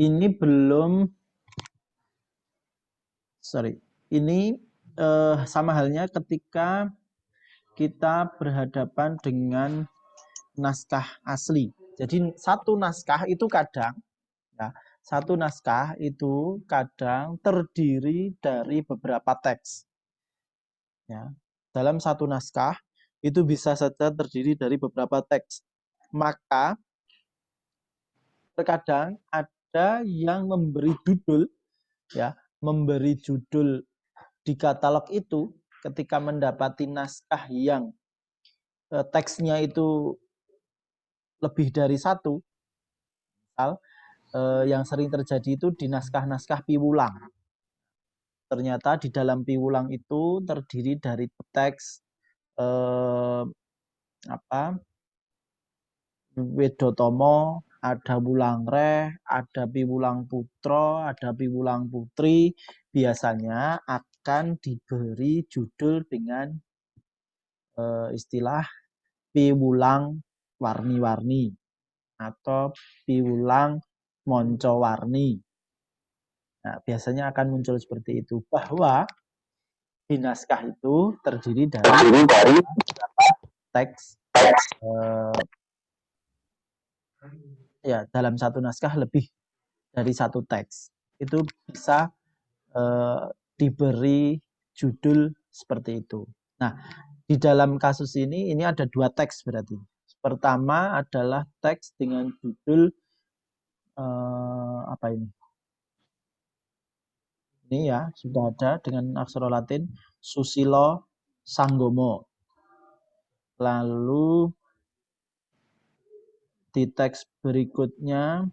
ini belum, ini sama halnya ketika kita berhadapan dengan naskah asli. Jadi satu naskah itu kadang terdiri dari beberapa teks. Ya. Dalam satu naskah itu bisa saja terdiri dari beberapa teks. Maka terkadang ada yang memberi judul, memberi judul di katalog itu ketika mendapati naskah yang teksnya itu lebih dari satu. Misal yang sering terjadi itu di naskah-naskah piwulang. Ternyata di dalam piwulang itu terdiri dari teks Wedotomo, ada Wulangreh, ada Piwulang Putro, ada Piwulang Putri. Biasanya akan diberi judul dengan istilah Piwulang Warni-Warni atau Piwulang Moncowarni. Nah, biasanya akan muncul seperti itu, bahwa di naskah itu terdiri dari teks dalam satu naskah lebih dari satu teks. Itu bisa diberi judul seperti itu. Nah, di dalam kasus ini ada dua teks berarti. Pertama adalah teks dengan judul apa ini? Ini ya, sudah ada dengan aksara Latin Susilo Sanggomo. Lalu di teks berikutnya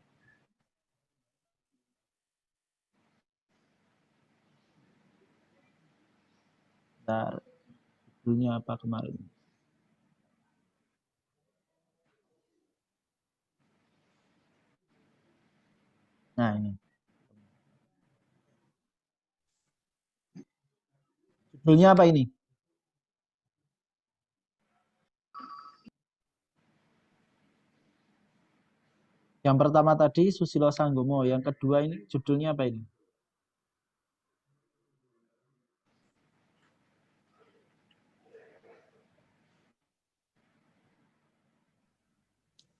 judulnya apa kemarin? Nah, ini. Judulnya apa ini? Yang pertama tadi Susilo Sanggomo, yang kedua ini judulnya apa ini?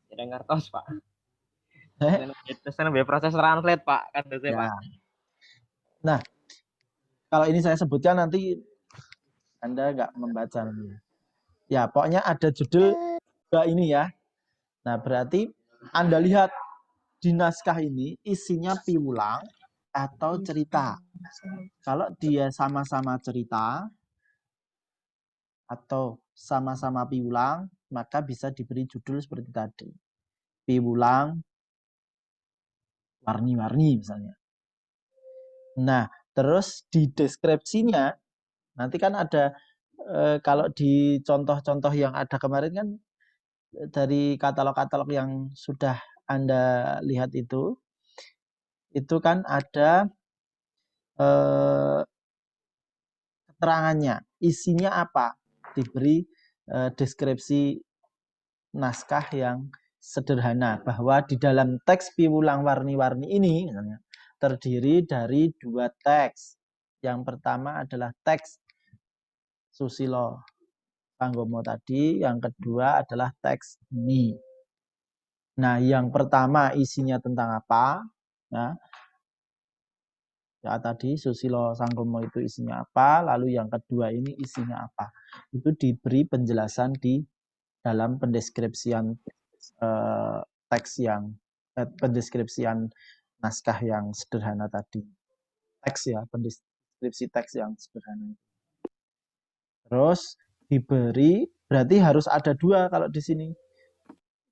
Tidak ngertos, Pak. Itu proses translate, Pak. Kan ya. Pak. Nah, kalau ini saya sebutkan nanti Anda nggak membaca. Ya, pokoknya ada judul ini ya. Nah, berarti Anda lihat di naskah ini isinya piwulang atau cerita. Kalau dia sama-sama cerita atau sama-sama piwulang, maka bisa diberi judul seperti tadi. Piwulang warni-warni misalnya. Nah, terus di deskripsinya nanti kan ada kalau di contoh-contoh yang ada kemarin kan dari katalog-katalog yang sudah Anda lihat itu kan ada keterangannya, isinya apa, diberi deskripsi naskah yang sederhana bahwa di dalam teks piwulang warni-warni ini misalnya, terdiri dari dua teks. Yang pertama adalah teks Susilo Sanggomo tadi, yang kedua adalah teks ini. Nah, yang pertama isinya tentang apa? Ya tadi Susilo Sanggomo itu isinya apa, lalu yang kedua ini isinya apa. Itu diberi penjelasan di dalam pendeskripsian teks yang pendeskripsian naskah yang sederhana tadi. Teks ya, pendeskripsi teks yang sederhana. Terus diberi, berarti harus ada dua kalau di sini.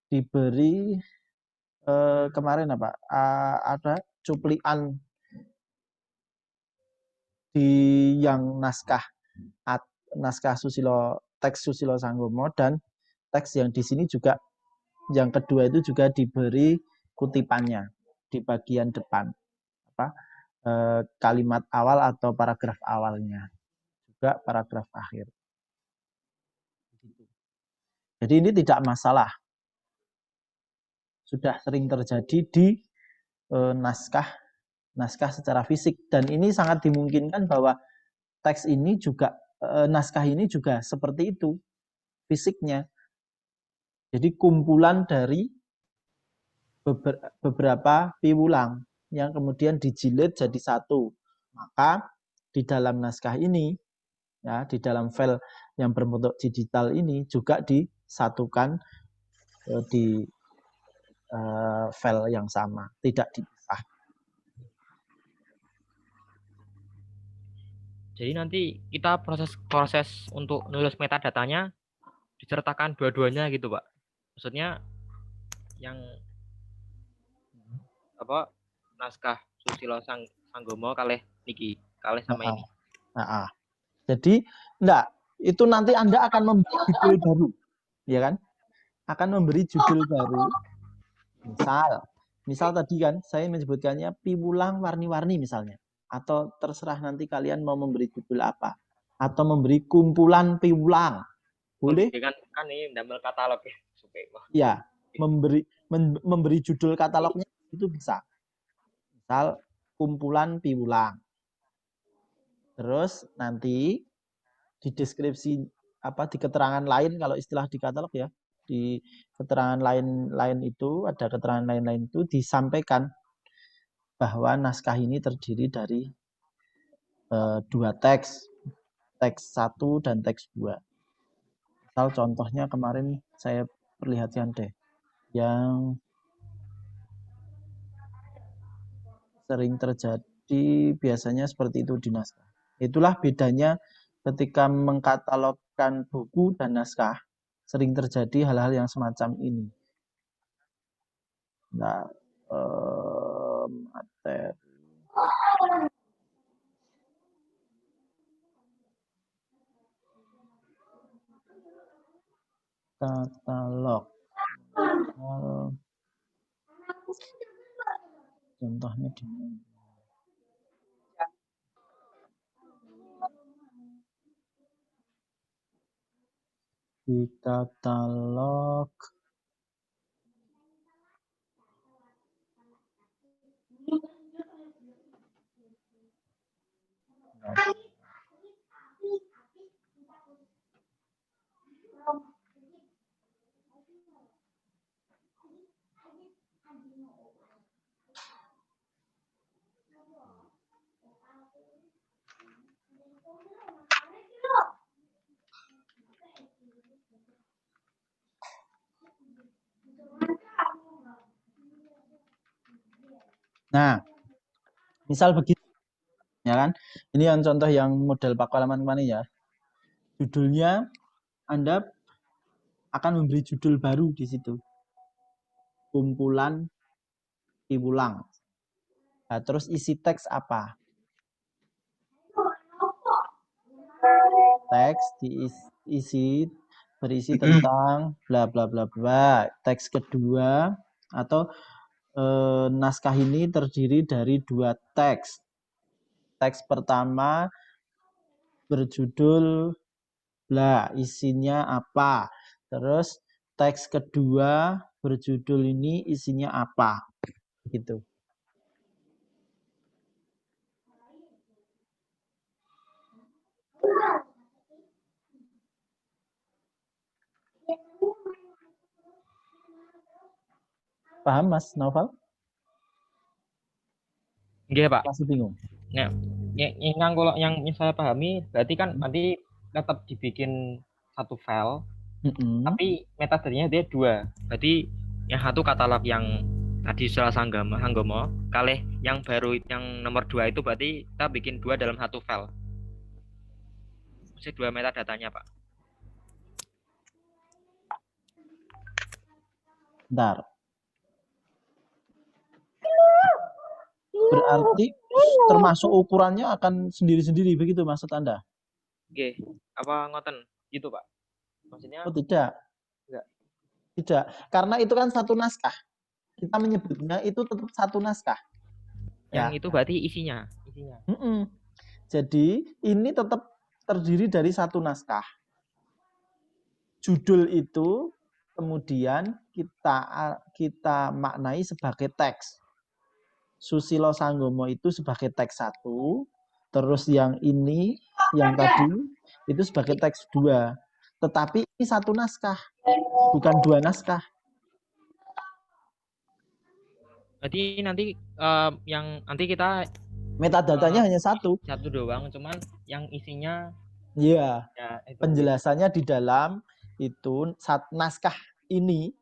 Diberi kemarin apa? Ada cuplikan di yang naskah Susilo, teks Susilo Sanggomo, dan teks yang di sini juga yang kedua itu juga diberi kutipannya di bagian depan, kalimat awal atau paragraf awalnya, juga paragraf akhir. Jadi ini tidak masalah, sudah sering terjadi di naskah secara fisik, dan ini sangat dimungkinkan bahwa teks ini juga naskah ini juga seperti itu fisiknya. Jadi kumpulan dari beberapa piwulang yang kemudian dijilid jadi satu. Maka di dalam naskah ini, ya, di dalam file yang berbentuk digital ini juga disatukan di file yang sama, tidak dipisah. Jadi nanti kita proses untuk nulis metadatanya disertakan dua-duanya gitu, Pak. Maksudnya yang apa naskah Susilo Sanggomo kalih niki, kalih sama ini. Jadi enggak, itu nanti Anda akan memberi judul baru, ya kan? Akan memberi judul baru. Misal tadi kan saya menyebutkannya piwulang warni-warni misalnya, atau terserah nanti kalian mau memberi judul apa, atau memberi kumpulan piwulang, boleh? Kan ini damel katalog ya, ya, memberi judul katalognya itu bisa. Misal kumpulan piwulang. Terus nanti di deskripsi di keterangan lain, kalau istilah di katalog ya, di keterangan lain itu ada keterangan lain-lain itu disampaikan bahwa naskah ini terdiri dari dua teks 1 dan teks 2. Misal contohnya kemarin saya perlihatkan deh, yang sering terjadi biasanya seperti itu di naskah. Itulah bedanya ketika mengkatalogkan buku dan naskah, sering terjadi hal-hal yang semacam ini. Nah, materi. Katalog. Contohnya di mana? Di katalog. Nah, misal begitu, ya kan? Ini yang contoh yang model Pak halaman kemana ya? Judulnya Anda akan memberi judul baru di situ. Kumpulan piwulang. Nah, terus isi teks apa? Teks berisi tentang bla bla bla bla. Teks kedua atau naskah ini terdiri dari dua teks. Teks pertama berjudul bla, isinya apa. Terus teks kedua berjudul ini isinya apa. Gitu. Paham Mas Novel? Iya Pak. Masih bingung? Nah, yang kalau yang saya pahami berarti kan nanti tetap dibikin satu file, tapi metadatanya dia dua. Berarti yang satu katalog yang tadi Susilo Sanggomo, kalih yang baru yang nomor 2 itu berarti kita bikin dua dalam satu file. Maksudnya dua metadatanya Pak. Bentar. Berarti termasuk ukurannya akan sendiri-sendiri begitu maksud Anda? Oke, apa ngoten gitu Pak? Maksudnya? Oh tidak. Enggak. Tidak, karena itu kan satu naskah. Kita menyebutnya itu tetap satu naskah. Yang itu berarti isinya. Jadi ini tetap terdiri dari satu naskah. Judul itu kemudian kita maknai sebagai teks. Susilo Sanggomo itu sebagai teks 1, terus yang ini, yang tadi itu sebagai teks 2. Tetapi ini satu naskah, bukan 2 naskah. Berarti nanti yang nanti kita metadatanya hanya satu doang, cuman yang isinya ya penjelasannya di dalam itu naskah ini.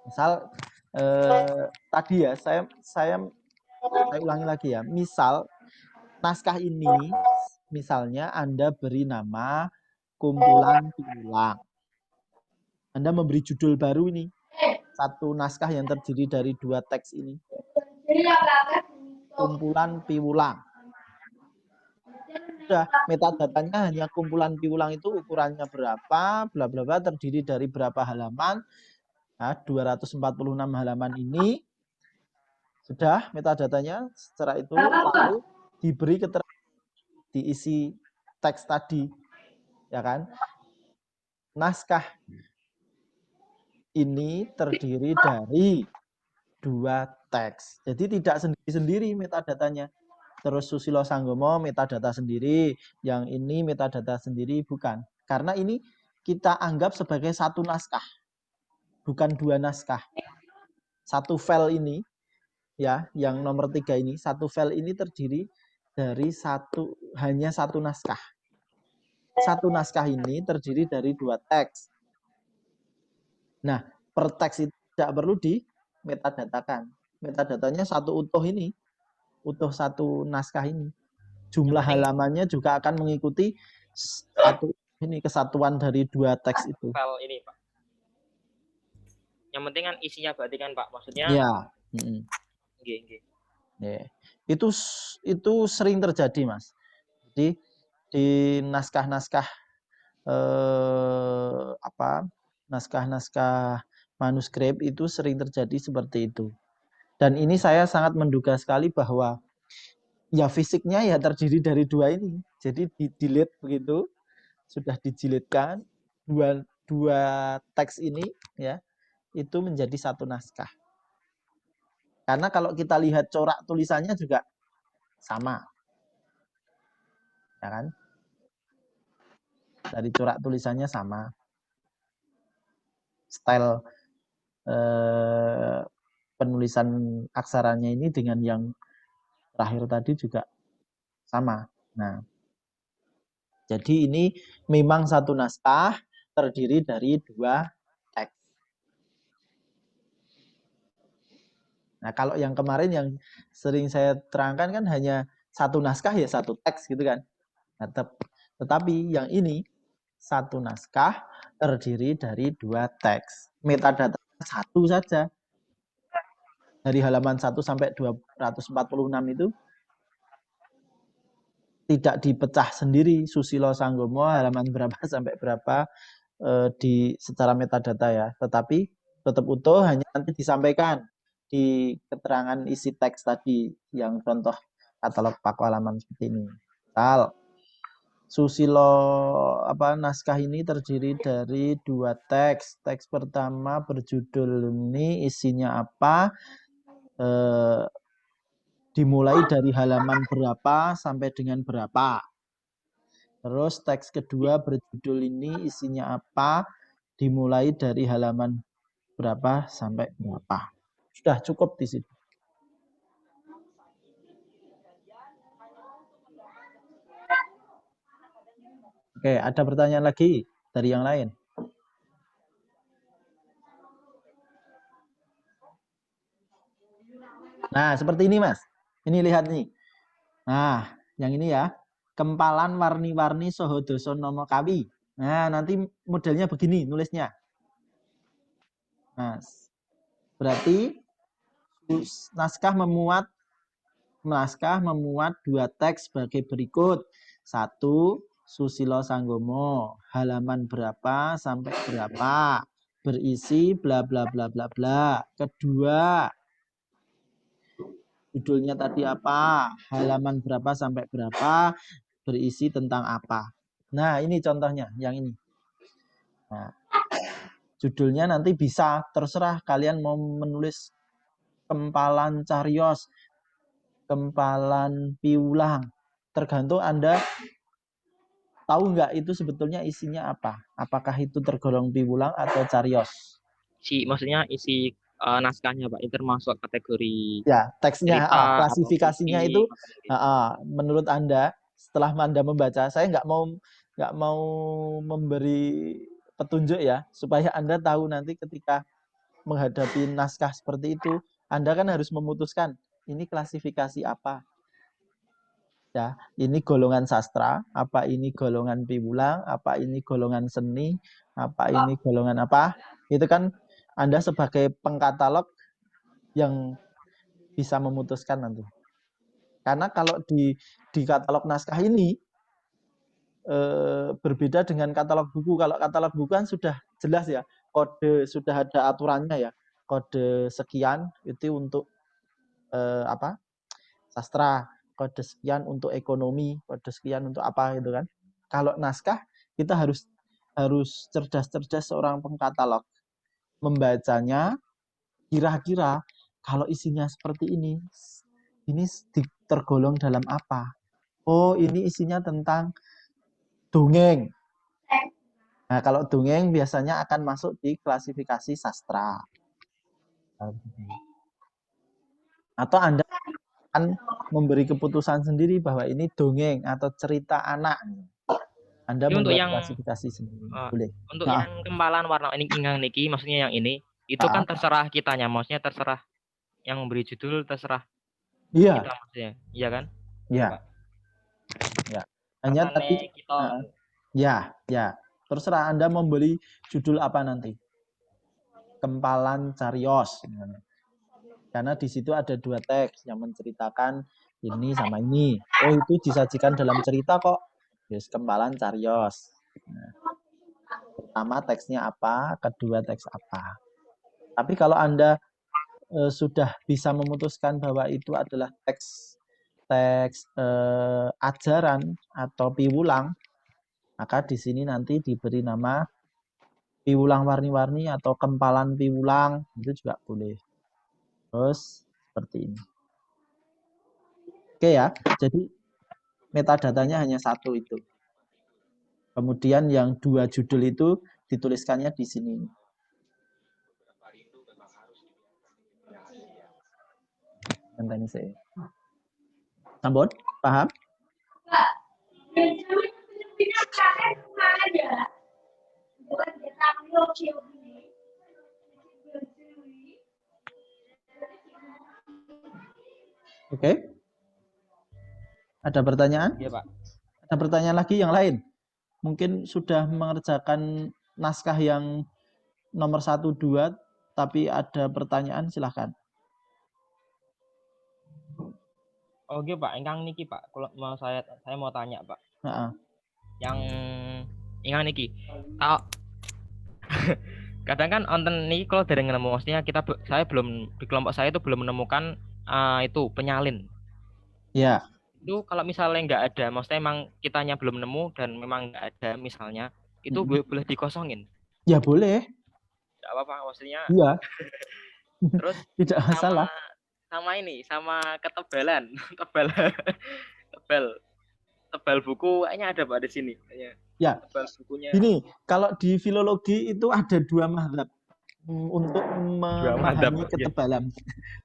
Misal tadi ya saya ulangi lagi ya. Misal naskah ini misalnya Anda beri nama kumpulan piwulang. Anda memberi judul baru ini. Satu naskah yang terdiri dari 2 teks ini. Kumpulan piwulang. Sudah, metadatanya hanya kumpulan piwulang itu ukurannya berapa, bla bla bla, terdiri dari berapa halaman. Nah, 246 halaman ini sudah metadatanya. Secara itu lalu diberi keterangan diisi teks tadi, ya kan? Naskah ini terdiri dari 2 teks. Jadi tidak sendiri-sendiri metadatanya. Terus Susilo Sanggomo metadata sendiri, yang ini metadata sendiri, bukan. Karena ini kita anggap sebagai satu naskah, bukan 2 naskah. Satu file ini, ya, yang nomor 3 ini, satu file ini terdiri dari hanya satu naskah. Satu naskah ini terdiri dari 2 teks. Nah, per teks itu tidak perlu di metadatakan. Metadatanya satu utuh ini, utuh satu naskah ini. Jumlah halamannya juga akan mengikuti satu ini kesatuan dari 2 teks itu. File ini, Pak. Yang penting kan isinya berarti kan, Pak. Maksudnya ya. Ya. Itu sering terjadi, Mas. Jadi di naskah-naskah naskah-naskah manuskrip itu sering terjadi seperti itu. Dan ini saya sangat menduga sekali bahwa ya fisiknya ya terdiri dari 2 ini. Jadi di-delete begitu, sudah dijilidkan dua teks ini ya, itu menjadi satu naskah. Karena kalau kita lihat corak tulisannya juga sama. Ya kan? Dari corak tulisannya sama. Style penulisan aksaranya ini dengan yang terakhir tadi juga sama. Nah, jadi ini memang satu naskah terdiri dari 2 teks. Nah, kalau yang kemarin yang sering saya terangkan kan hanya satu naskah ya satu teks gitu kan. Nah, tetapi yang ini satu naskah terdiri dari 2 teks. Metadata satu saja. Dari halaman 1 sampai 246 itu tidak dipecah sendiri Susilo Sanggomo halaman berapa sampai berapa secara metadata ya, tetapi tetap utuh, hanya nanti disampaikan di keterangan isi teks tadi yang contoh katalog paku halaman seperti ini. Misal Susilo naskah ini terdiri dari 2 teks. Teks pertama berjudul ini isinya apa? Dimulai dari halaman berapa sampai dengan berapa. Terus teks kedua berjudul ini isinya apa? Dimulai dari halaman berapa sampai berapa. Sudah cukup di situ. Oke, ada pertanyaan lagi dari yang lain? Nah, seperti ini, Mas. Ini lihat nih. Nah, yang ini ya. Kempalan warni-warni Sohodoso Nomo Kawi. Nah, nanti modelnya begini nulisnya. Nah, berarti naskah memuat 2 teks sebagai berikut. 1, Susilo Sanggomo, halaman berapa sampai berapa, berisi bla bla bla bla bla. Kedua, judulnya tadi apa, halaman berapa sampai berapa, berisi tentang apa. Nah, ini contohnya, yang ini. Nah, judulnya nanti bisa terserah kalian mau menulis Kempalan Cariyos kempalan piulang. Tergantung Anda tahu nggak itu sebetulnya isinya apa. Apakah itu tergolong piwulang atau cariyos? Maksudnya isi naskahnya Pak, itu termasuk kategori Ya, teksnya, cerita atau klasifikasinya fiksi itu, atau gitu. menurut Anda, setelah Anda membaca, saya nggak mau memberi petunjuk ya, supaya Anda tahu nanti ketika menghadapi naskah seperti itu, Anda kan harus memutuskan, ini klasifikasi apa? Ya, ini golongan sastra, apa ini golongan piwulang, apa ini golongan seni, apa ini golongan apa? Itu kan Anda sebagai pengkatalog yang bisa memutuskan nanti. Karena kalau di katalog naskah ini berbeda dengan katalog buku. Kalau katalog buku kan sudah jelas ya, kode sudah ada aturannya ya. Kode sekian itu untuk apa? Sastra, kode sekian untuk ekonomi, kode sekian untuk apa gitu kan. Kalau naskah kita harus cerdas-cerdas seorang pengkatalog membacanya, kira-kira kalau isinya seperti ini tergolong dalam apa? Oh, ini isinya tentang dongeng. Nah, kalau dongeng biasanya akan masuk di klasifikasi sastra. Atau Anda akan memberi keputusan sendiri bahwa ini dongeng atau cerita anak. Anda Ini untuk membuat yang klasifikasi sendiri. Boleh. untuk yang kempalan warna ini ingang niki, maksudnya yang ini, itu kan terserah kitanya, maksudnya terserah yang memberi judul, terserah iya. kita maksudnya, iya kan? Iya. Ya. Hanya tadi kita ya. Terserah Anda membeli judul apa nanti. Kempalan Cariyos. Karena di situ ada 2 teks yang menceritakan ini sama ini. Oh, itu disajikan dalam cerita kok. Yes, kempalan Cariyos. Nah, pertama teksnya apa, kedua teks apa. Tapi kalau Anda sudah bisa memutuskan bahwa itu adalah teks ajaran atau piwulang, maka di sini nanti diberi nama piwulang warni-warni atau kempalan piwulang, itu juga boleh. Terus seperti ini. Oke ya, jadi metadatanya hanya satu itu. Kemudian yang 2 judul itu dituliskannya di sini. Nanti saya. Sambon, paham? Oke. Ada pertanyaan? Iya, Pak. Ada pertanyaan lagi yang lain? Mungkin sudah mengerjakan naskah yang nomor 1, 2, tapi ada pertanyaan, silahkan. Oke, Pak. Ingkang niki, Pak. Kalau mau saya mau tanya, Pak. Yang ingkang niki. Kadang kan onten niki kalau dari nemu, maksudnya saya belum di kelompok saya itu belum menemukan itu penyalin. Ya. Itu kalau misalnya nggak ada, maksudnya emang kitanya belum nemu dan memang nggak ada misalnya, itu boleh dikosongin? Ya boleh. Nggak apa-apa, maksudnya. Iya. Terus tidak masalah. Sama ini, sama ketebalan, tebal buku kayaknya ada Pak di sini. Ya. Tebal bukunya. Ini kalau di filologi itu ada 2 mazhab untuk memahami ketebalan.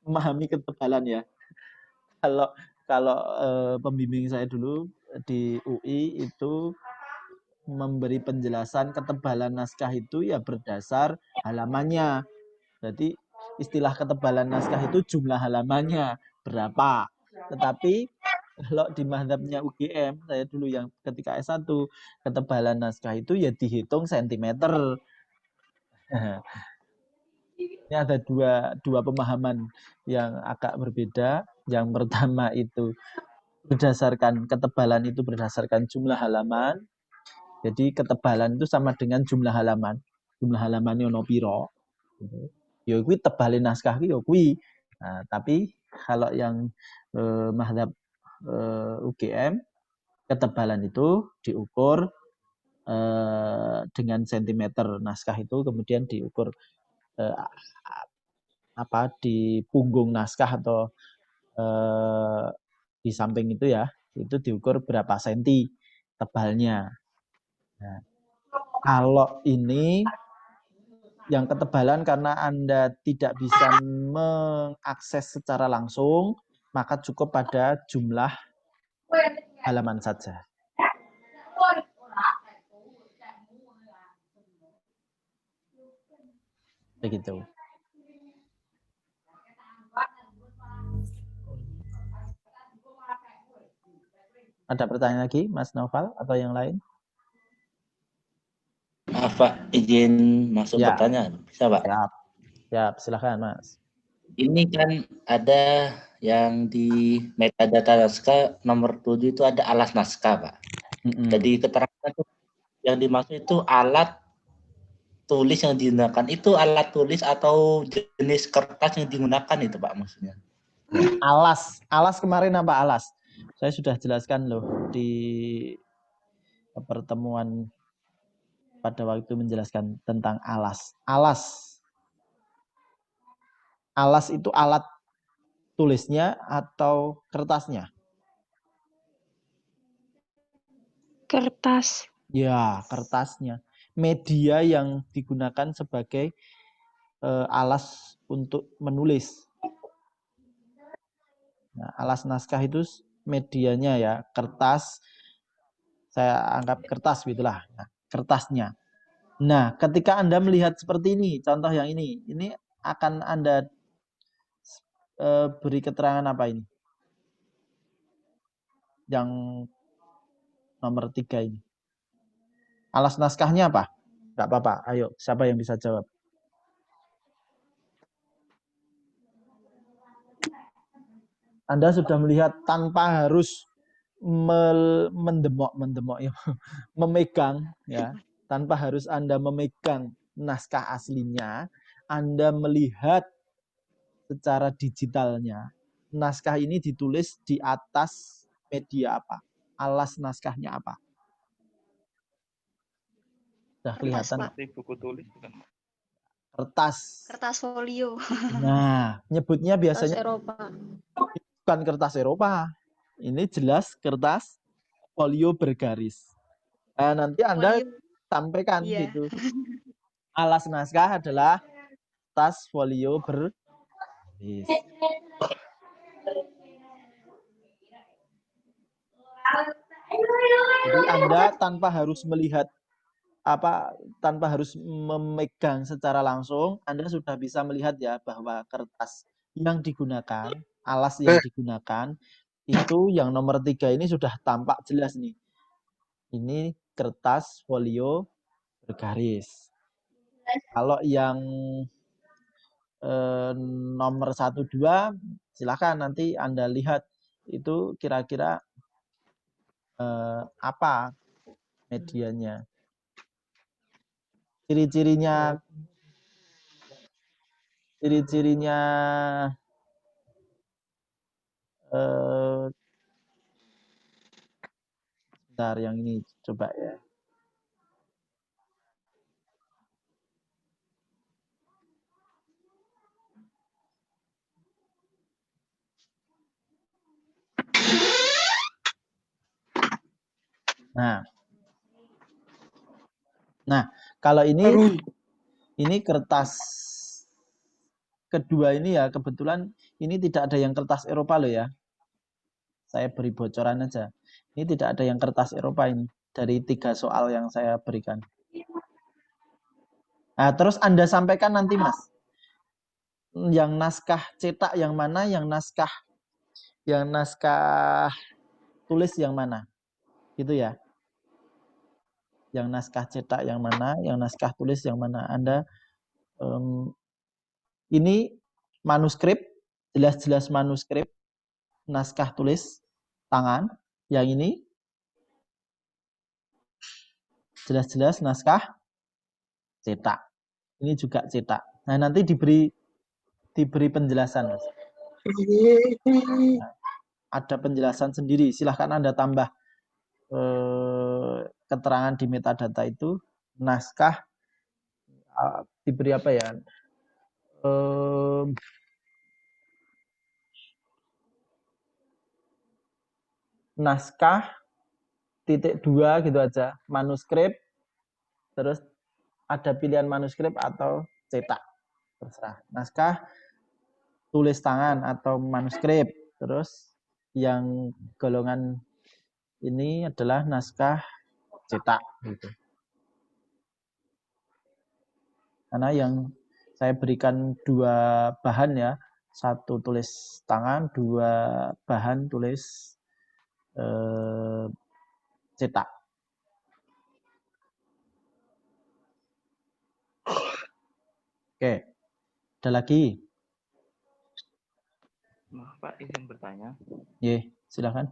Memahami ketebalan ya. Kalau pembimbing saya dulu di UI itu memberi penjelasan ketebalan naskah itu ya berdasar halamannya. Jadi istilah ketebalan naskah itu jumlah halamannya berapa. Tetapi kalau di mazhabnya UGM, saya dulu yang ketika S1, ketebalan naskah itu ya dihitung sentimeter. Ini ada dua pemahaman yang agak berbeda. Yang pertama itu berdasarkan ketebalan itu berdasarkan jumlah halaman. Jadi ketebalan itu sama dengan jumlah halaman. Jumlah halamannya ono piro. Ya kuwi tebalin naskah ki ya kuwi. Nah, tapi kalau yang mazhab UGM ketebalan itu diukur dengan sentimeter naskah itu, kemudian diukur di punggung naskah atau Di samping itu ya, itu diukur berapa senti tebalnya. Nah, kalau ini yang ketebalan karena Anda tidak bisa mengakses secara langsung, maka cukup pada jumlah halaman saja. Begitu. Ada pertanyaan lagi, Mas Noval atau yang lain? Maaf Pak, izin masuk Ya. pertanyaan. Bisa Pak? Siap, silakan Mas. Ini kan ada yang di metadata naskah nomor 7 itu ada alas naskah Pak. Jadi keterangan yang dimaksud itu alat tulis yang digunakan. Itu alat tulis atau jenis kertas yang digunakan itu Pak maksudnya? Alas kemarin apa alas? Saya sudah jelaskan loh di pertemuan pada waktu menjelaskan tentang alas. Alas itu alat tulisnya atau kertasnya? Kertas. Ya, kertasnya. Media yang digunakan sebagai alas untuk menulis. Nah, alas naskah itu medianya ya, kertas. Saya anggap kertas gitulah. Nah, kertasnya. Nah, ketika Anda melihat seperti ini, contoh yang ini akan Anda beri keterangan apa ini? Yang nomor 3 ini. Alas naskahnya apa? Enggak apa-apa. Ayo, siapa yang bisa jawab? Anda sudah melihat tanpa harus mendemok ya, memegang ya, tanpa harus Anda memegang naskah aslinya, Anda melihat secara digitalnya naskah ini ditulis di atas media apa? Alas naskahnya apa? Sudah kelihatan? Buku tulis bukan? Kertas folio. Nah, nyebutnya biasanya kertas Eropa. Bukan kertas Eropa. Ini jelas kertas folio bergaris. Nah, nanti Anda sampaikan gitu. Alas naskah adalah kertas folio bergaris. Jadi Anda tanpa harus melihat tanpa harus memegang secara langsung, Anda sudah bisa melihat ya bahwa kertas yang digunakan, alas yang digunakan itu yang nomor 3 ini sudah tampak jelas nih. Ini kertas folio bergaris. Kalau yang nomor 1, 2 silakan nanti Anda lihat itu kira-kira apa medianya. Ciri-cirinya bentar yang ini coba ya. Nah, kalau ini kertas kedua ini ya, kebetulan ini tidak ada yang kertas Eropa loh ya. Saya beri bocoran aja. Ini tidak ada yang kertas Eropa ini dari 3 soal yang saya berikan. Nah, terus Anda sampaikan nanti Mas. Yang naskah cetak yang mana, yang naskah tulis yang mana. Gitu ya. Yang naskah cetak yang mana, yang naskah tulis yang mana. Anda ini manuskrip, jelas-jelas manuskrip, naskah tulis tangan. Yang ini jelas-jelas naskah cetak. Ini juga cetak. Nah, nanti diberi penjelasan, Mas. Nah, ada penjelasan sendiri. Silahkan Anda tambah keterangan di metadata itu. Naskah diberi apa ya? naskah titik 2 gitu aja, manuskrip, terus ada pilihan manuskrip atau cetak, terserah. Naskah tulis tangan atau manuskrip, terus yang golongan ini adalah naskah cetak gitu. Karena yang saya berikan 2 bahan ya, 1 tulis tangan, 2 bahan tulis cetak. Oke, ada lagi? Maaf Pak, izin bertanya. Silakan.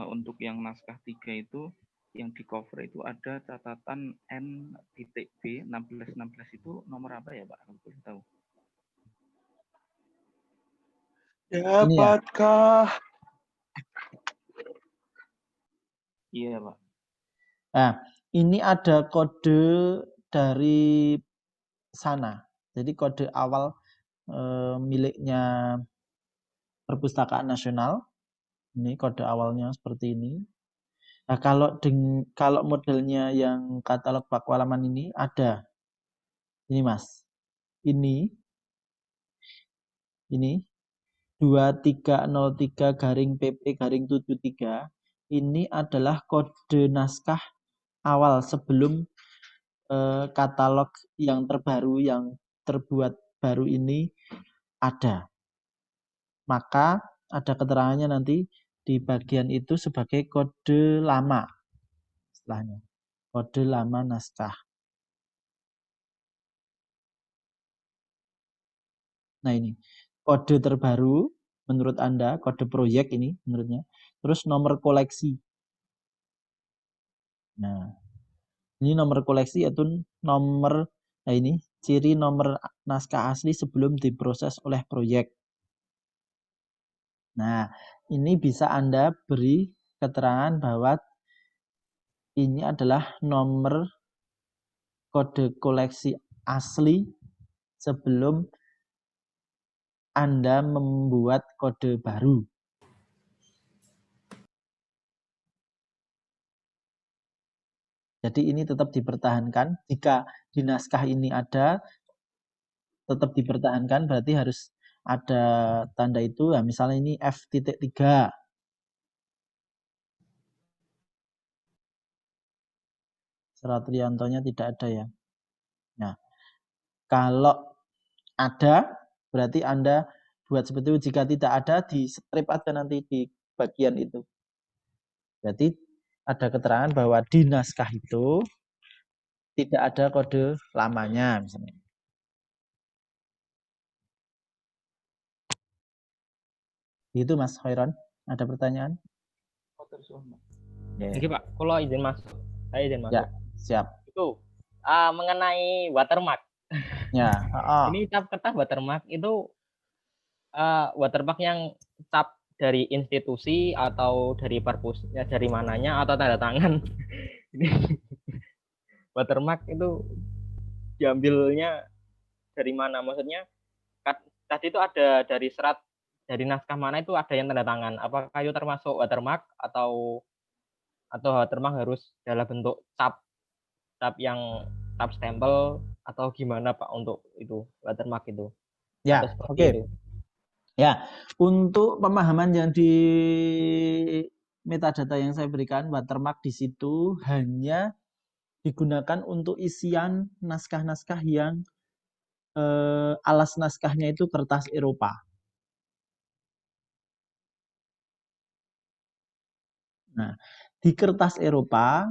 Untuk yang naskah 3 itu, yang di cover itu ada catatan N.B 1616 itu nomor apa ya Pak? Kalau boleh tahu. Dapatkah? Iya Pak. Nah, ini ada kode dari sana. Jadi kode awal miliknya Perpustakaan Nasional. Ini kode awalnya seperti ini. Nah, kalau modelnya yang katalog Pakualaman ini ada. Ini Mas. Ini 2303-PP-73 ini adalah kode naskah awal sebelum katalog yang terbaru yang terbuat baru ini ada. Maka ada keterangannya nanti di bagian itu sebagai kode lama. Istilahnya. Kode lama naskah. Nah ini. Kode terbaru menurut Anda, kode proyek ini menurutnya. Terus nomor koleksi. Nah, ini nomor koleksi yaitu nomor, nah ini ciri nomor naskah asli sebelum diproses oleh proyek. Nah, ini bisa Anda beri keterangan bahwa ini adalah nomor kode koleksi asli sebelum Anda membuat kode baru. Jadi ini tetap dipertahankan. Jika di naskah ini ada, tetap dipertahankan berarti harus ada tanda itu. Nah, misalnya ini F.3. Seratriantonya tidak ada ya. Nah, kalau ada, berarti Anda buat seperti itu. Jika tidak ada, di strip aja nanti di bagian itu. Berarti ada keterangan bahwa di naskah itu tidak ada kode lamanya misalnya. Itu Mas Khairon, ada pertanyaan? Jadi Pak, kalau izin masuk, saya izin masuk. Ya, siap. Itu mengenai watermark. Ya. Ini cap kertas watermark itu watermark yang cap dari institusi atau dari perpusnya, dari mananya atau tanda tangan. Ini watermark itu diambilnya dari mana? Maksudnya tadi itu ada dari serat dari naskah mana itu ada yang tanda tangan. Apakah itu termasuk watermark atau watermark harus dalam bentuk cap yang cap stempel atau gimana Pak untuk itu watermark itu? Ya, oke. Ya, untuk pemahaman yang di metadata yang saya berikan, watermark di situ hanya digunakan untuk isian naskah-naskah yang alas naskahnya itu kertas Eropa. Nah, di kertas Eropa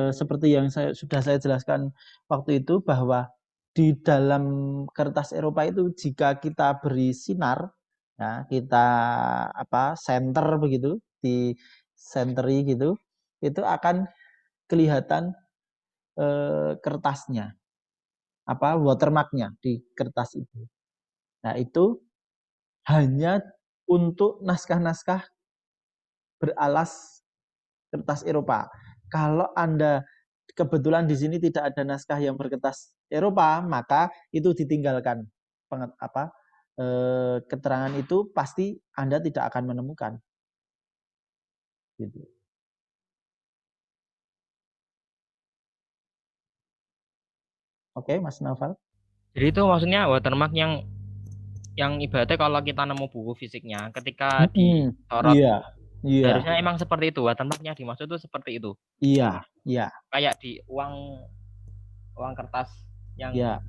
seperti yang sudah saya jelaskan waktu itu bahwa di dalam kertas Eropa itu jika kita beri sinar, ya, kita center begitu, di centeri gitu, itu akan kelihatan kertasnya, watermarknya di kertas itu. Nah itu hanya untuk naskah-naskah beralas kertas Eropa. Kalau Anda kebetulan di sini tidak ada naskah yang berkertas Eropa, maka itu ditinggalkan. Keterangan itu pasti Anda tidak akan menemukan. gitu. Oke, Mas Naufal. Jadi itu maksudnya watermark yang ibaratnya kalau kita nemu buku fisiknya, ketika disorot, harusnya emang seperti itu, watermarknya dimaksud itu seperti itu. Iya. Kayak di uang kertas yang. Iya.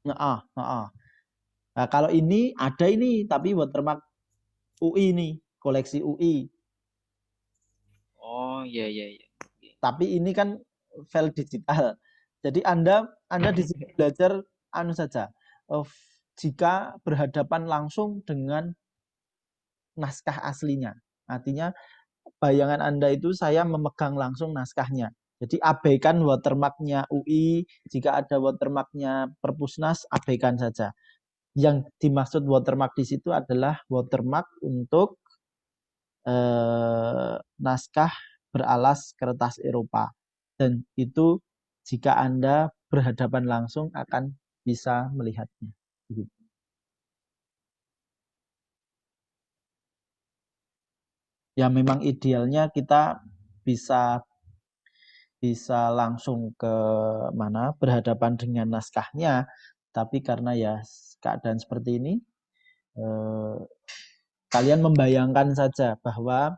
Nah, kalau ini ada ini, tapi watermark UI nih, koleksi UI. Oh iya. Tapi ini kan file digital. Jadi Anda di sini belajar saja. Jika berhadapan langsung dengan naskah aslinya. Artinya bayangan Anda itu saya memegang langsung naskahnya. Jadi abaikan watermarknya UI, jika ada watermarknya Perpusnas, abaikan saja. Yang dimaksud watermark di situ adalah watermark untuk naskah beralas kertas Eropa. Dan itu jika Anda berhadapan langsung akan bisa melihatnya. Ya memang idealnya kita bisa langsung ke mana berhadapan dengan naskahnya, tapi karena ya keadaan seperti ini, kalian membayangkan saja bahwa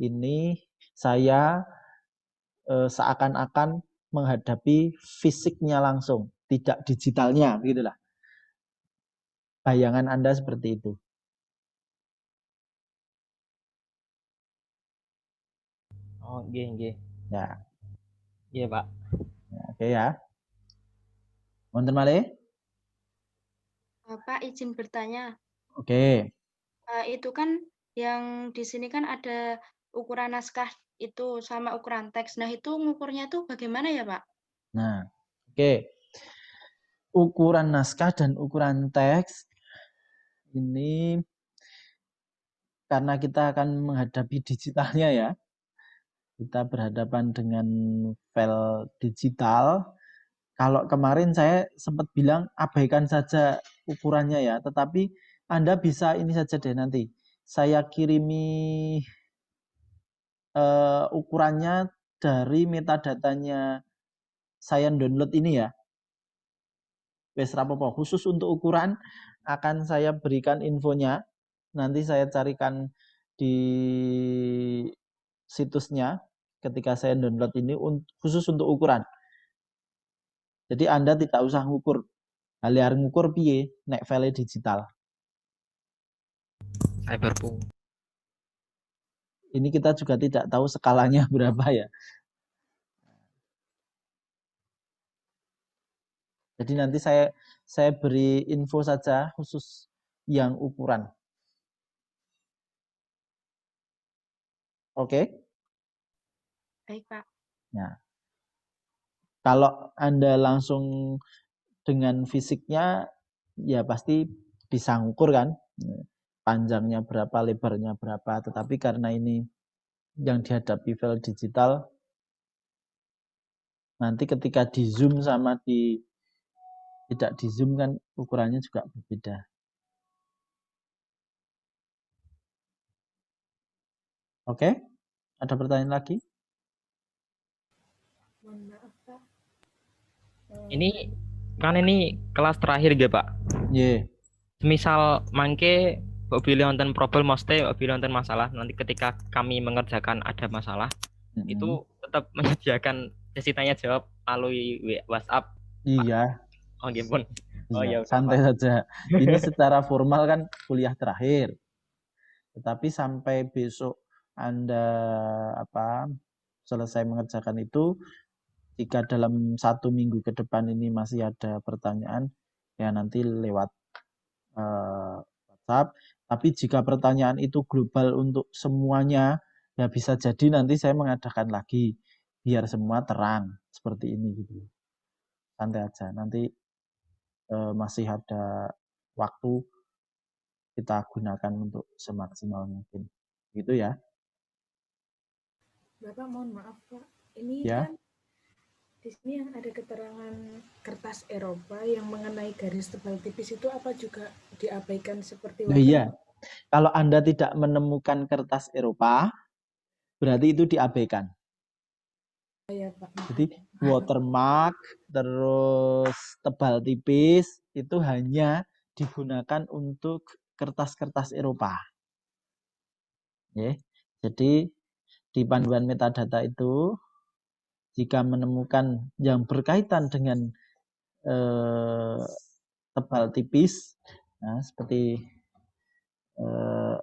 ini saya seakan-akan menghadapi fisiknya langsung, tidak digitalnya, begitulah. Bayangan Anda seperti itu. Oh, nggih. Ya. Iya, Pak. Ya, oke ya. Wonten malih? Pak izin bertanya. Oke. Itu kan yang di sini kan ada ukuran naskah itu sama ukuran teks. Nah, itu ngukurnya tuh bagaimana ya, Pak? Nah, oke. Ukuran naskah dan ukuran teks ini karena kita akan menghadapi digitalnya ya. Kita berhadapan dengan file digital. Kalau kemarin saya sempat bilang abaikan saja ukurannya ya, tetapi Anda bisa ini saja deh nanti. Saya kirimi ukurannya dari metadatanya saya download ini ya. Wes rapopo, khusus untuk ukuran akan saya berikan infonya. Nanti saya carikan di situsnya ketika saya download ini khusus untuk ukuran. Jadi Anda tidak usah ngukur. Haliar ngukur piye nek file digital. Cyberpunk. Ini kita juga tidak tahu skalanya berapa ya. Jadi nanti saya beri info saja khusus yang ukuran. Oke? Baik, Pak. Nah, kalau Anda langsung dengan fisiknya, ya pasti bisa ngukur kan. Panjangnya berapa, lebarnya berapa. Tetapi karena ini yang dihadapi file digital, nanti ketika di zoom sama tidak di zoom kan ukurannya juga berbeda. Oke? Ada pertanyaan lagi? Ini kan ini kelas terakhir ya, Pak? Iya. Misal mangke bila wonten problem mesti bila wonten masalah nanti ketika kami mengerjakan ada masalah itu tetap menyediakan sesi tanya jawab melalui WhatsApp. Iya. Oh, pun. Oh iya, ya, santai saja. Ini secara formal kan kuliah terakhir. Tetapi sampai besok Anda selesai mengerjakan itu, jika dalam 1 minggu ke depan ini masih ada pertanyaan, ya nanti lewat WhatsApp. Tapi jika pertanyaan itu global untuk semuanya, ya bisa jadi nanti saya mengadakan lagi biar semua terang seperti ini gitu. Santai aja. Nanti masih ada waktu kita gunakan untuk semaksimal mungkin. Gitu ya. Bapak mohon maaf Pak, ini ya. Kan di sini yang ada keterangan kertas Eropa yang mengenai garis tebal tipis itu apa juga diabaikan seperti Iya. Kalau Anda tidak menemukan kertas Eropa, berarti itu diabaikan. Ya, Pak. Jadi watermark terus tebal tipis itu hanya digunakan untuk kertas-kertas Eropa. Jadi di panduan metadata itu jika menemukan yang berkaitan dengan tebal tipis, nah, seperti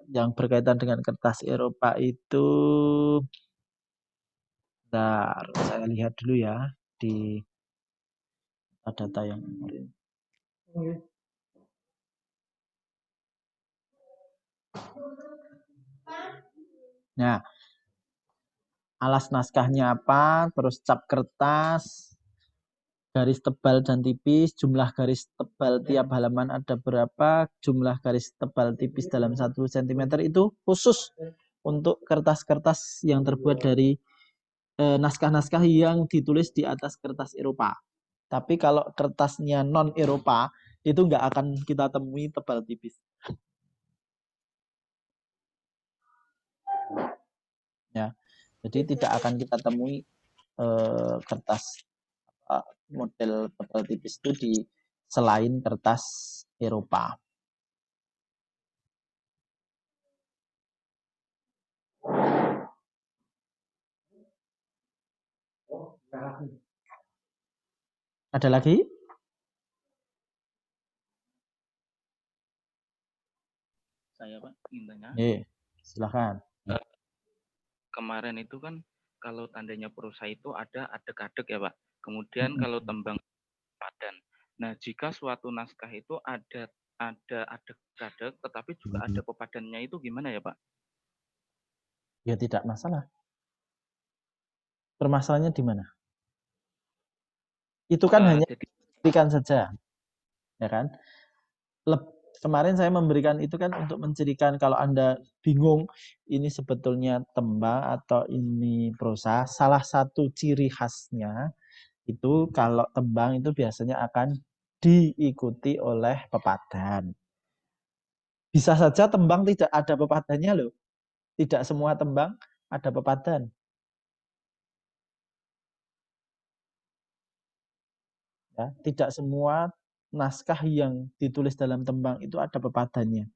yang berkaitan dengan kertas Eropa itu, bentar, saya lihat dulu ya di data yang kemarin. Nah, alas naskahnya apa, terus cap kertas, garis tebal dan tipis, jumlah garis tebal tiap halaman ada berapa, jumlah garis tebal tipis dalam 1 cm itu khusus untuk kertas-kertas yang terbuat dari naskah-naskah yang ditulis di atas kertas Eropa. Tapi kalau kertasnya non-Eropa, itu nggak akan kita temui tebal tipis. Ya, jadi tidak akan kita temui kertas model tebal tipis itu di selain kertas Eropa. Ada lagi? Saya Pak ingin tanya. Silakan. Kemarin itu kan kalau tandanya prosa itu ada adek-adek ya Pak. Kemudian kalau tembang padan. Nah, jika suatu naskah itu ada adek-adek tetapi juga ada pepadannya itu gimana ya Pak? Ya tidak masalah. Permasalahannya di mana? Itu kan hanya memberikan saja, ya kan? Kemarin saya memberikan itu kan untuk mencirikan kalau Anda bingung ini sebetulnya tembang atau ini prosa. Salah satu ciri khasnya itu kalau tembang itu biasanya akan diikuti oleh pepadan. Bisa saja tembang tidak ada pepadannya loh. Tidak semua tembang ada pepadan. Ya, tidak semua naskah yang ditulis dalam tembang itu ada pepadannya.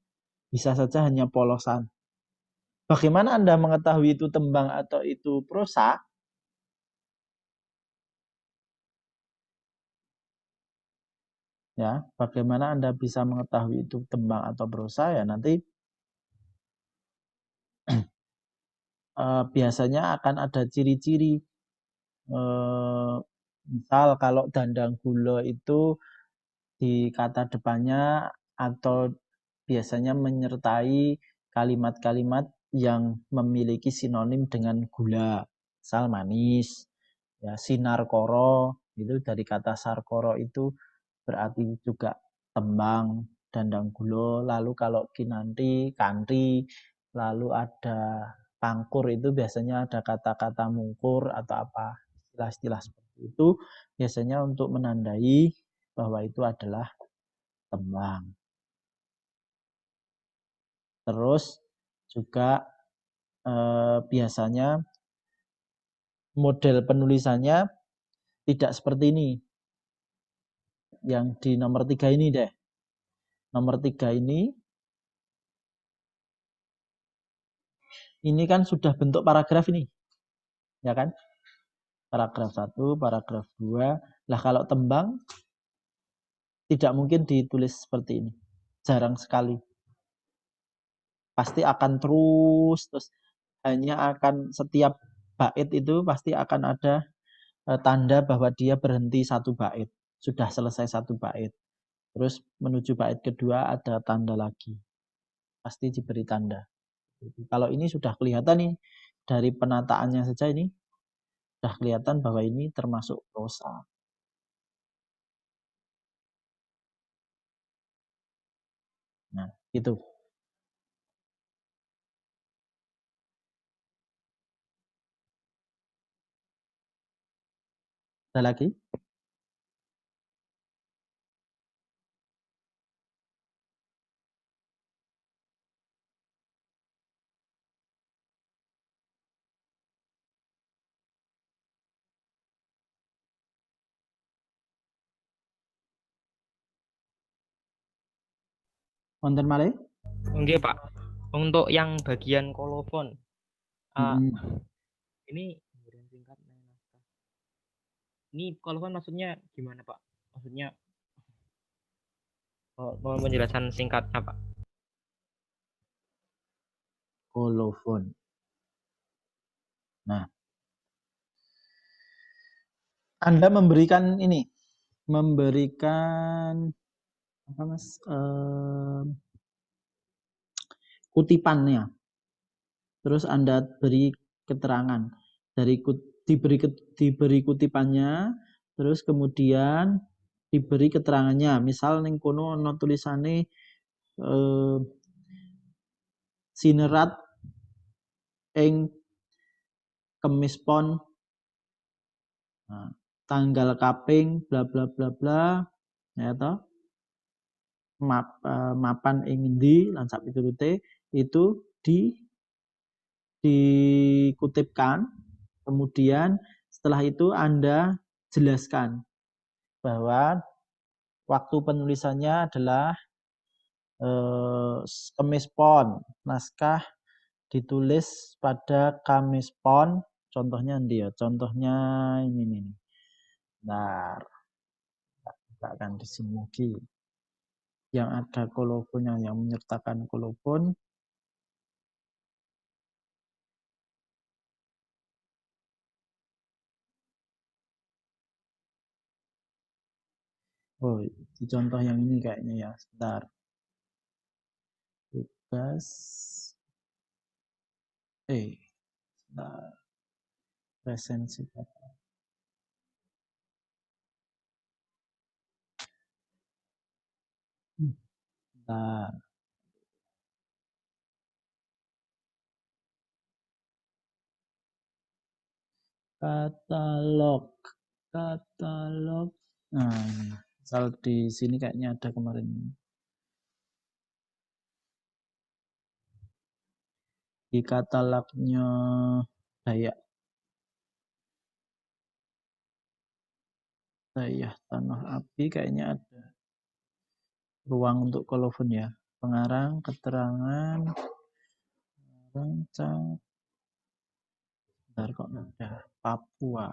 Bisa saja hanya polosan. Bagaimana Anda mengetahui itu tembang atau itu prosa? Ya, bagaimana Anda bisa mengetahui itu tembang atau prosa? Ya, nanti biasanya akan ada ciri-ciri. Misal kalau Dandang Gulo itu di kata depannya atau biasanya menyertai kalimat-kalimat yang memiliki sinonim dengan gula. Misal manis, ya, sinar koro, itu dari kata sarkoro itu berarti juga tembang, Dandang Gulo. Lalu kalau kinanti, kanti, lalu ada pangkur itu biasanya ada kata-kata mungkur atau apa, istilah-istilah seperti itu biasanya untuk menandai bahwa itu adalah tembang. Terus juga biasanya model penulisannya tidak seperti ini. Yang di nomor 3 ini deh. Nomor 3 ini kan sudah bentuk paragraf ini. Ya kan? Paragraf 1, paragraf 2. Lah kalau tembang tidak mungkin ditulis seperti ini. Jarang sekali. Pasti akan terus hanya akan setiap bait itu pasti akan ada tanda bahwa dia berhenti satu bait. Sudah selesai satu bait. Terus menuju bait kedua ada tanda lagi. Pasti diberi tanda. Kalau ini sudah kelihatan nih dari penataannya saja ini sudah kelihatan bahwa ini termasuk prosa. Nah, itu. Ada lagi? Wonten malih? Nggih, Pak. Untuk yang bagian kolofon. Ini singkat naskah. Ini kolofon maksudnya gimana, Pak? Maksudnya mau penjelasan singkatnya, Pak. Kolofon. Nah, Anda memberikan ini, memberikan apa Mas? Kutipannya. Terus Anda beri keterangan dari diberi kutipannya, terus kemudian diberi keterangannya. Misal ning kono ana tulisane sinerat ing Kemis Pon, nah, tanggal kaping bla bla bla bla, ya toh, mapan ing endi lan sak piturute itu dikutipkan, kemudian setelah itu Anda jelaskan bahwa waktu penulisannya adalah Kemis Pon, naskah ditulis pada Kamis Pon, contohnya nanti ya, contohnya ini nih. Bentar, kita akan di sini lagi. Yang ada kolofonnya, yang menyertakan kolofon. Oh, di contoh yang ini kayaknya ya, sebentar. Tugas. Sebentar. Presensi kata. Sebentar. Katalog. Nah, ini. Misal di sini kayaknya ada kemarin. Di katalognya Dayak Tanah Api kayaknya ada ruang untuk kolofon ya. Pengarang, keterangan, rancang. Bentar kok ada Papua.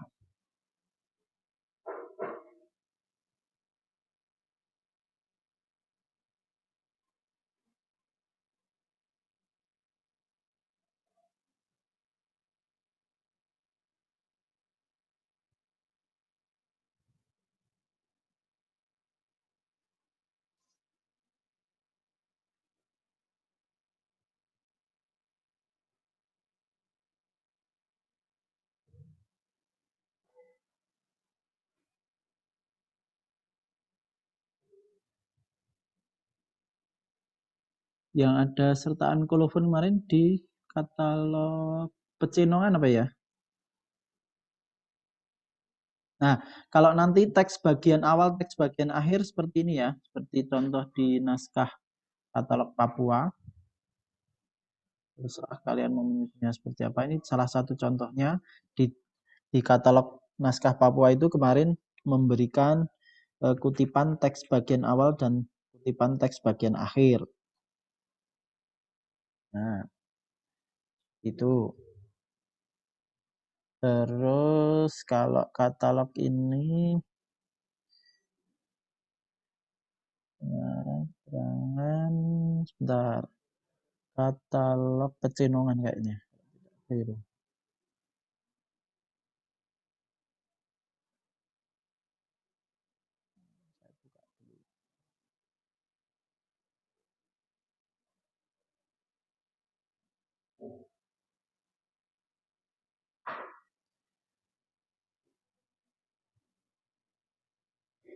Yang ada sertaan kolofon kemarin di katalog Pecenongan apa ya? Nah, kalau nanti teks bagian awal, teks bagian akhir seperti ini ya, seperti contoh di naskah katalog Papua. Terserah kalian mau menyusunnya seperti apa. Ini salah satu contohnya di katalog naskah Papua itu kemarin memberikan kutipan teks bagian awal dan kutipan teks bagian akhir. Nah, itu. Terus kalau katalog ini keterangan sebentar. Katalog Pecenongan kayaknya.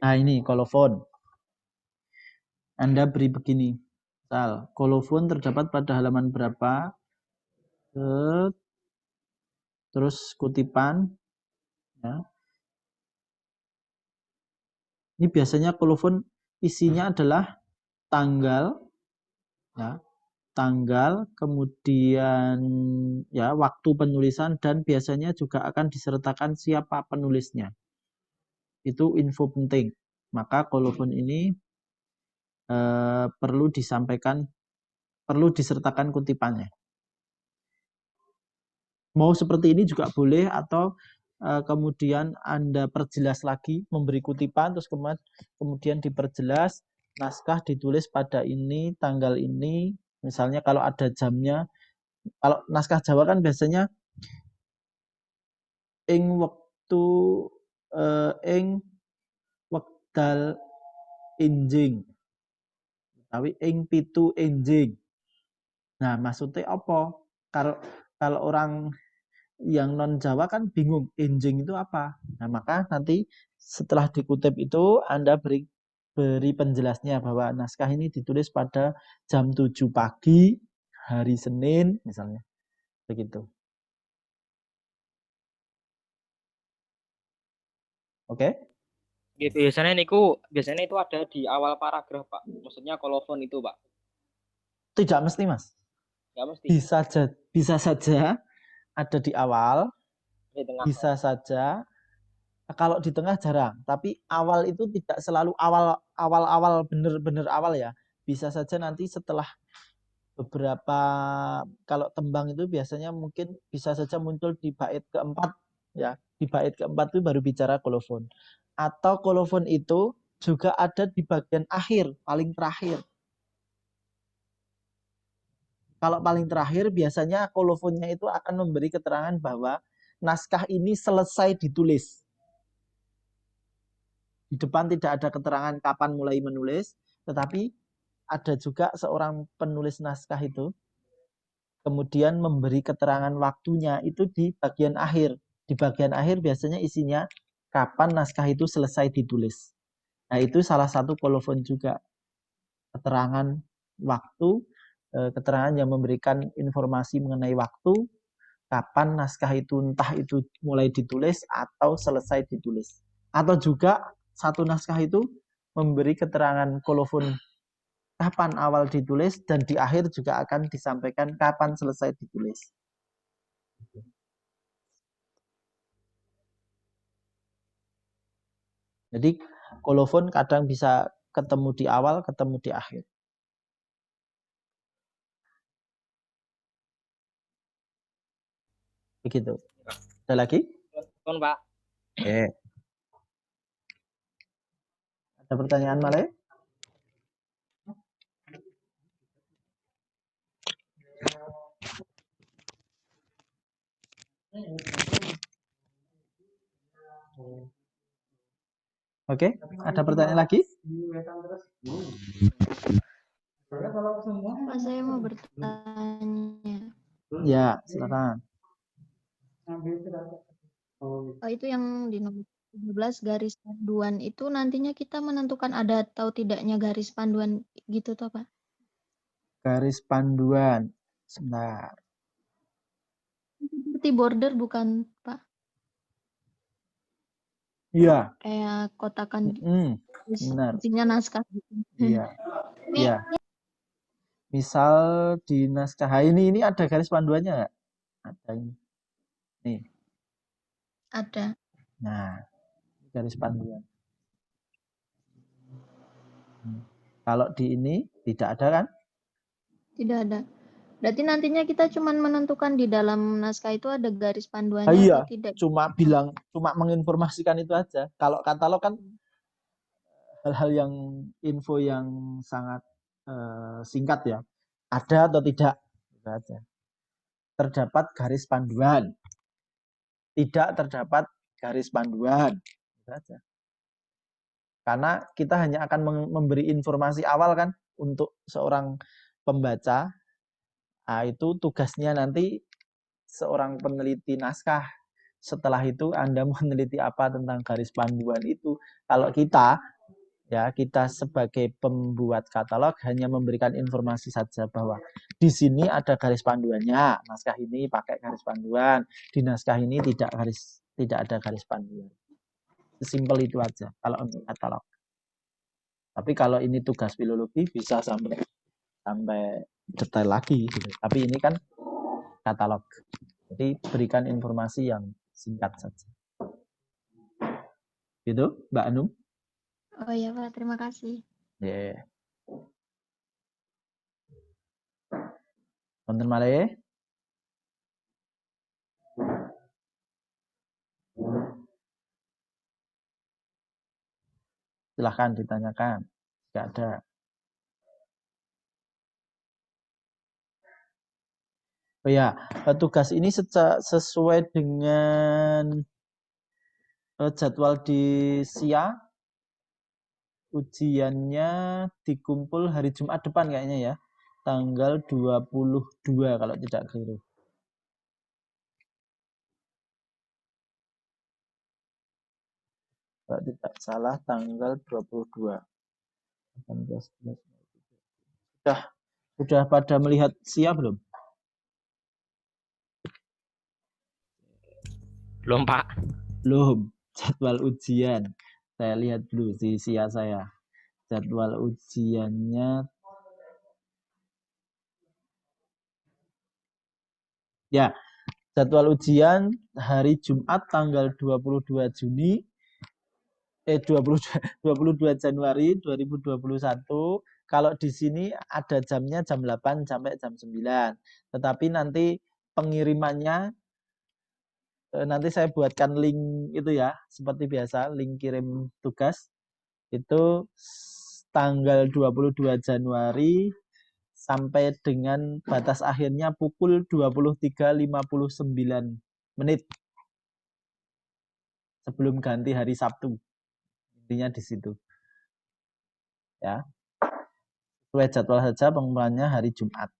Nah, ini kolofon. Anda beri begini. Misal, kolofon terdapat pada halaman berapa? Terus kutipan. Ya. Ini biasanya kolofon isinya adalah tanggal, ya, tanggal, kemudian ya waktu penulisan dan biasanya juga akan disertakan siapa penulisnya. Itu info penting. Maka kolofon ini perlu disertakan kutipannya. Mau seperti ini juga boleh, atau kemudian Anda perjelas lagi, memberi kutipan, terus kemudian diperjelas, naskah ditulis pada ini, tanggal ini, misalnya kalau ada jamnya. Kalau naskah Jawa kan biasanya ing wektu ing wekdal enjing, tapi ing pitu enjing. Nah, maksudnya apa? Kalau orang yang non Jawa kan bingung, enjing itu apa. Nah, maka nanti setelah dikutip itu Anda beri penjelasnya bahwa naskah ini ditulis pada jam 7 pagi hari Senin misalnya. Begitu. Oke? Biasanya itu ada di awal paragraf, Pak. Maksudnya kolofon itu, Pak. Tidak mesti, Mas. Nggak mesti. Bisa saja ada di awal, Di tengah. bisa saja. Kalau di tengah jarang, tapi awal itu tidak selalu awal bener-bener awal ya. Bisa saja nanti setelah beberapa, kalau tembang itu biasanya mungkin bisa saja muncul di bait keempat ya. Di bait keempat itu baru bicara kolofon. Atau kolofon itu juga ada di bagian akhir, paling terakhir. Kalau paling terakhir biasanya kolofonnya itu akan memberi keterangan bahwa naskah ini selesai ditulis. Di depan tidak ada keterangan kapan mulai menulis, tetapi ada juga seorang penulis naskah itu kemudian memberi keterangan waktunya itu di bagian akhir. Di bagian akhir biasanya isinya kapan naskah itu selesai ditulis. Nah, itu salah satu kolofon juga. Keterangan waktu, keterangan yang memberikan informasi mengenai waktu, kapan naskah itu entah itu mulai ditulis atau selesai ditulis. Atau juga satu naskah itu memberi keterangan kolofon kapan awal ditulis dan di akhir juga akan disampaikan kapan selesai ditulis. Jadi kolofon kadang bisa ketemu di awal, ketemu di akhir. Begitu. Ada lagi? Telepon, Pak. Ada pertanyaan Male? Oke, ada pertanyaan lagi? Pak, saya mau bertanya. Ya, silakan. Oh, itu yang di nomor 17 garis panduan itu nantinya kita menentukan ada atau tidaknya garis panduan gitu toh, Pak? Garis panduan. Sebentar. Seperti border bukan, Pak? Iya. Kayak kotakan benar. isinya naskah gitu. Iya. Iya. Misal di naskah ini ada garis panduannya nggak? Ada ini. Nih. Ada. Nah, garis panduan. Kalau di ini tidak ada kan? Tidak ada. Berarti nantinya kita cuma menentukan di dalam naskah itu ada garis panduannya iya, atau tidak? Cuma menginformasikan itu aja. Kalau katalog kan hal-hal yang info yang sangat singkat ya. Ada atau tidak? Itu aja. Terdapat garis panduan. Tidak terdapat garis panduan. Itu aja. Karena kita hanya akan memberi informasi awal kan untuk seorang pembaca. Nah, itu tugasnya nanti seorang peneliti naskah. Setelah itu Anda meneliti apa tentang garis panduan itu. Kalau kita sebagai pembuat katalog hanya memberikan informasi saja bahwa di sini ada garis panduannya. Naskah ini pakai garis panduan. Di naskah ini tidak ada garis panduan. Sesimpel itu aja kalau untuk katalog. Tapi kalau ini tugas filologi bisa sampai detail lagi gitu. Tapi ini kan katalog. Jadi berikan informasi yang singkat saja. Gitu, Mbak Anum? Oh iya, Pak, terima kasih. Yeah. Wonten malih? Silahkan ditanyakan. Tidak ada. Oh ya, tugas ini sesuai dengan jadwal di SIA. Ujiannya dikumpul hari Jumat depan kayaknya ya. Tanggal 22 kalau tidak keliru. Kalau tidak salah tanggal 22. Sudah pada melihat SIA belum? Belum, Pak. Belum. Jadwal ujian. Saya lihat dulu di SIA saya. Jadwal ujiannya. Ya, jadwal ujian hari Jumat tanggal 22 Juni 22 Januari 2021. Kalau di sini ada jamnya jam 8 sampai jam 9. Tetapi nanti pengirimannya nanti saya buatkan link itu ya, seperti biasa, link kirim tugas. Itu tanggal 22 Januari sampai dengan batas akhirnya pukul 23.59 menit sebelum ganti hari Sabtu. Intinya di situ. Ya. Sesuai jadwal saja pengumpulannya hari Jumat.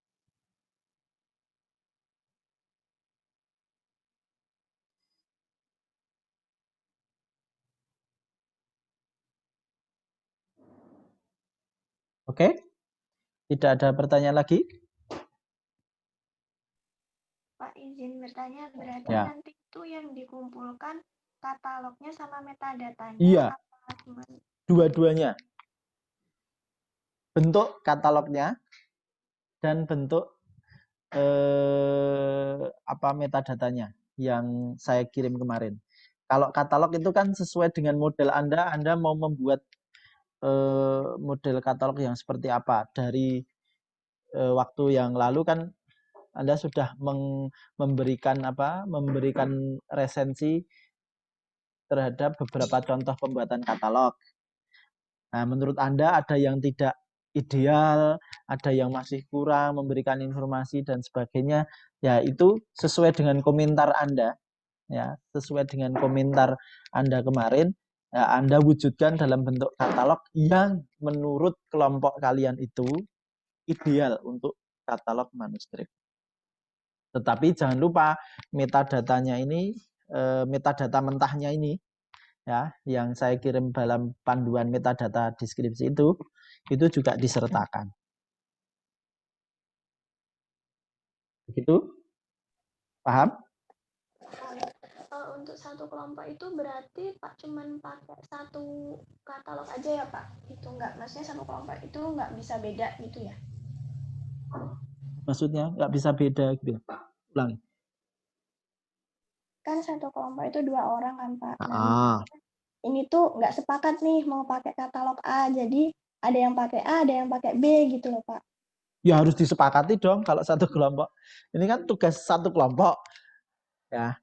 Oke? Tidak ada pertanyaan lagi? Pak, izin bertanya, berarti Ya. nanti itu yang dikumpulkan katalognya sama metadatanya? Iya. Apa Dua-duanya. Bentuk katalognya dan bentuk metadatanya yang saya kirim kemarin. Kalau katalog itu kan sesuai dengan model Anda mau membuat model katalog yang seperti apa. Dari waktu yang lalu kan Anda sudah memberikan resensi terhadap beberapa contoh pembuatan katalog. Nah, menurut Anda ada yang tidak ideal, ada yang masih kurang memberikan informasi dan sebagainya. Ya, itu sesuai dengan komentar Anda. Ya, sesuai dengan komentar Anda kemarin, ya, Anda wujudkan dalam bentuk katalog yang menurut kelompok kalian itu ideal untuk katalog manuskrip. Tetapi jangan lupa metadatanya ini, metadata mentahnya ini, ya, yang saya kirim dalam panduan metadata deskripsi itu juga disertakan. Begitu? Paham? Untuk satu kelompok itu berarti Pak cuman pakai satu katalog aja ya Pak? Itu enggak, maksudnya satu kelompok itu enggak bisa beda gitu ya? Maksudnya nggak bisa beda gitu. Ulangi. Kan satu kelompok itu 2 orang kan Pak. Nah, ini tuh nggak sepakat nih mau pakai katalog A, jadi ada yang pakai A, ada yang pakai B gitu loh Pak. Ya harus disepakati dong kalau satu kelompok. Ini kan tugas satu kelompok. Ya.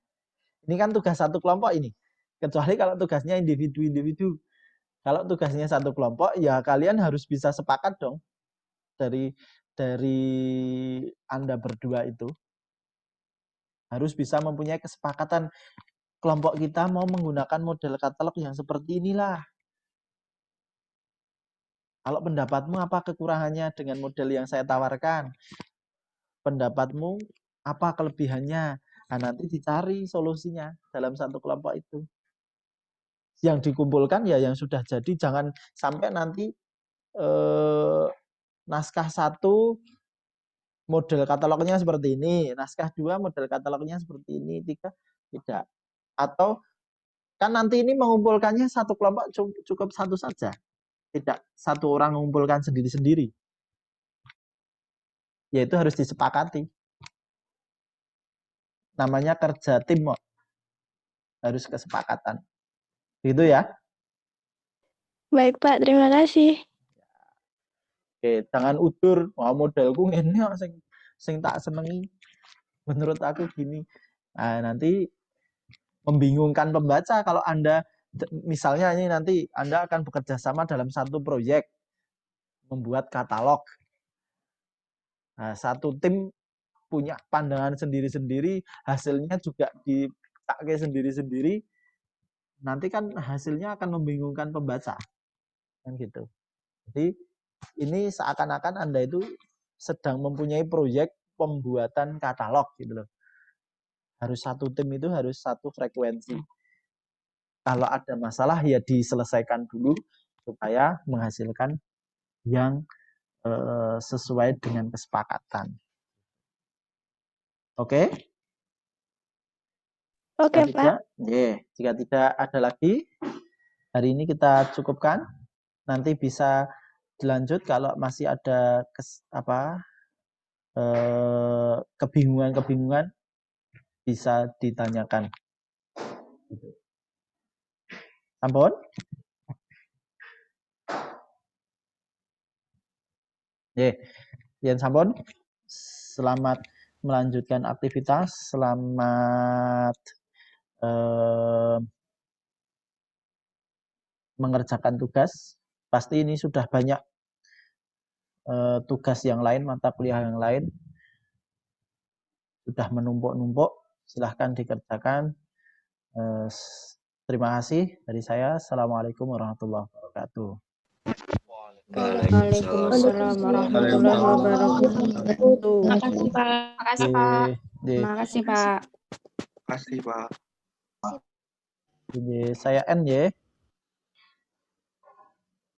Ini kan tugas satu kelompok ini. Kecuali kalau tugasnya individu-individu. Kalau tugasnya satu kelompok, ya kalian harus bisa sepakat dong. Dari Anda berdua itu. Harus bisa mempunyai kesepakatan. Kelompok kita mau menggunakan model katalog yang seperti inilah. Kalau pendapatmu apa kekurangannya dengan model yang saya tawarkan? Pendapatmu apa kelebihannya? Nah, nanti dicari solusinya dalam satu kelompok itu. Yang dikumpulkan ya yang sudah jadi, jangan sampai nanti naskah 1 model katalognya seperti ini, naskah 2 model katalognya seperti ini, 3 tidak. Atau kan nanti ini mengumpulkannya satu kelompok cukup satu saja. Tidak satu orang mengumpulkan sendiri-sendiri. Yaitu harus disepakati. Namanya kerja tim, harus kesepakatan. Gitu ya. Baik Pak, terima kasih. Oke, jangan udur, wah modelku ini sing tak senengi. Menurut aku gini. Nah, nanti membingungkan pembaca kalau Anda misalnya ini nanti Anda akan bekerja sama dalam satu proyek membuat katalog. Nah, satu tim punya pandangan sendiri-sendiri, hasilnya juga dipakai sendiri-sendiri. Nanti kan hasilnya akan membingungkan pembaca. Kan gitu. Jadi ini seakan-akan Anda itu sedang mempunyai proyek pembuatan katalog gitu loh. Harus satu tim itu harus satu frekuensi. Kalau ada masalah ya diselesaikan dulu supaya menghasilkan yang sesuai dengan kesepakatan. Oke? Oke, Pak. Jika tidak ada lagi, hari ini kita cukupkan. Nanti bisa dilanjut kalau masih ada kebingungan-kebingungan bisa ditanyakan. Sampun? Yen sampun. Selamat melanjutkan aktivitas. Selamat mengerjakan tugas. Pasti ini sudah banyak tugas yang lain, mata kuliah yang lain. Sudah menumpuk-numpuk. Silahkan dikerjakan. Terima kasih dari saya. Assalamualaikum warahmatullahi wabarakatuh. Waalaikumsalam warahmatullahi wabarakatuh. Makasih, Pak. Makasih, Pak. Makasih, Pak. Makasih, Pak. Saya N ya.